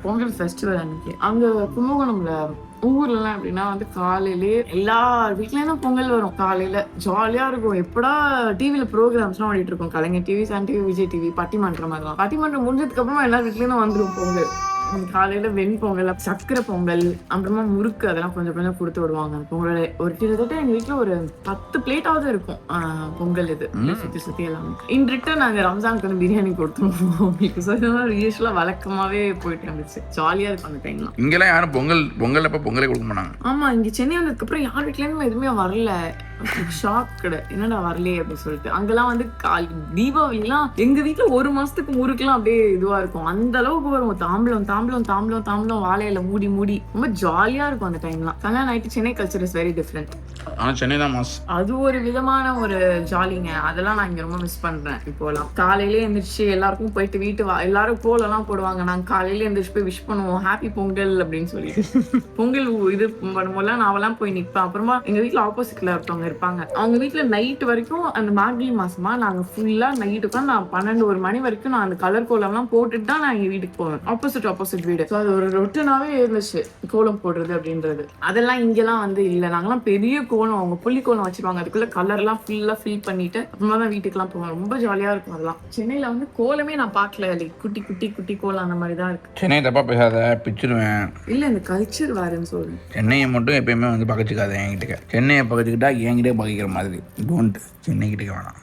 Pongal festival அன்னைக்கு அங்க கும்பகோணம்ல ஊர்லலாம் எப்படின்னா வந்து காலையிலேயே எல்லார் வீட்லயும் தான் பொங்கல் வரும். காலையில ஜாலியா இருக்கும். எப்படா டிவில ப்ரோக்ராம்ஸ்லாம் ஓடிட்டு இருக்கும். Kalaignar TV, Sun TV, Vijay TV, பட்டிமன்றம் அதெல்லாம். பட்டிமன்றம் முடிஞ்சதுக்கு அப்புறமா எல்லார் வீட்லயும் வந்துடும் பொங்கல். காலையில வெண்பொங்கல், சக்கரை பொங்கல், அப்புறமா முறுக்கு அதெல்லாம் கொஞ்சம் கொஞ்சம் கொடுத்து விடுவாங்க. பொங்கல் ஒரு கிட்டத்தட்ட எங்க வீட்டுல ஒரு 10 பிளேட்டாவது இருக்கும் பொங்கல். இது சுத்தி சுத்தி எல்லாமே. இன் ரிட்டர்ன் நாங்க ரம்ஜானுக்கு வந்து பிரியாணி கொடுத்துருவோம் உங்களுக்கு. ஸோ யூஸ்வலா வழக்கமாவே போயிட்டு இருந்துச்சு. ஜாலியா இருக்கும் அந்த டைம்லாம். இங்கெல்லாம் யாரும் பொங்கல் அப்ப பொங்கலே கொடுக்க மாட்டாங்க. ஆமா, இங்க சென்னை வந்ததுக்கு அப்புறம் யார் வீட்லயும் எதுவுமே வரல. ஷாக் கிடையாது, என்னடா வரலையே அப்படின்னு சொல்லிட்டு. அங்கெல்லாம் வந்து தீபாவளிலாம் எங்க வீட்டுல 1 மாசத்துக்கு முறுக்குலாம் அப்படியே இதுவா இருக்கும். அந்த அளவுக்கு வரும். தாம்பலம் தாம்பலம் தாம்பலம் தாம்பலம் வாழையில மூடி மூடி ரொம்ப ஜாலியா இருக்கும் அந்த டைம்லாம். கல்யாணம் ஆயிட்டு Chennai culture is very different. ஆனா சென்னை தான் மாஸ். அது ஒரு விதமான ஒரு ஜாலிங்க. அதெல்லாம் நான் இங்க ரொம்ப மிஸ் பண்றேன். இப்போலாம் காலையிலே எந்திரிச்சு எல்லாருக்கும் போயிட்டு எல்லாரும் கோலெல்லாம் போடுவாங்க. நாங்க காலையில எந்திரிச்சு போய் விஷ் பண்ணுவோம், ஹாப்பி பொங்கல் அப்படின்னு சொல்லிட்டு. பொங்கல் இது பண்ணும்போதுலாம் நாவெல்லாம் போய் நிற்பேன். அப்புறமா எங்க வீட்டுல ஆப்போசிட்ல ஒருத்தவங்க இருப்பாங்க. அவங்க வீட்டுல நைட் வரைக்கும் அந்த மார்கழி மாசமா நாங்க ஃபுல்லா நைட்டுக்கு நான் 12-1 மணி வரைக்கும் நான் அந்த கலர் கோலம் எல்லாம் போட்டுட்டு தான் நான் எங்க வீட்டுக்கு போவேன். ஆப்போசிட் வீடு. அது ஒரு ரொட்டனாவே இருந்துச்சு கோலம் போடுறது அப்படின்றது. அதெல்லாம் இங்கெல்லாம் வந்து இல்ல. நாங்கெல்லாம் பெரிய கோலம், அவங்க புள்ளி கோலம் வச்சிருவாங்க. அதுக்குள்ள கலர் எல்லாம் ஃபுல்லா ஃபில் பண்ணிட்டு அப்புறமா தான் வீட்டுக்குலாம் போவேன். ரொம்ப ஜாலியா இருக்கும் அதெல்லாம். சென்னையில வந்து கோலமே நான் பார்க்கல. குட்டி குட்டி குட்டி கோலம் அந்த மாதிரி தான் இருக்கு. சென்னை தப்பா பேசாத, பிச்சிருவேன். இல்ல இந்த கல்ச்சர் வேறுன்னு சொல்றேன். சென்னையை மட்டும் எப்பயுமே வந்து பகச்சிக்காத என்கிட்ட. சென்னையை பகச்சிக்கிட்டா என்கிட்டே பகிக்கிற மாதிரி. டோன்ட் சென்னை கிட்டே வேணாம்.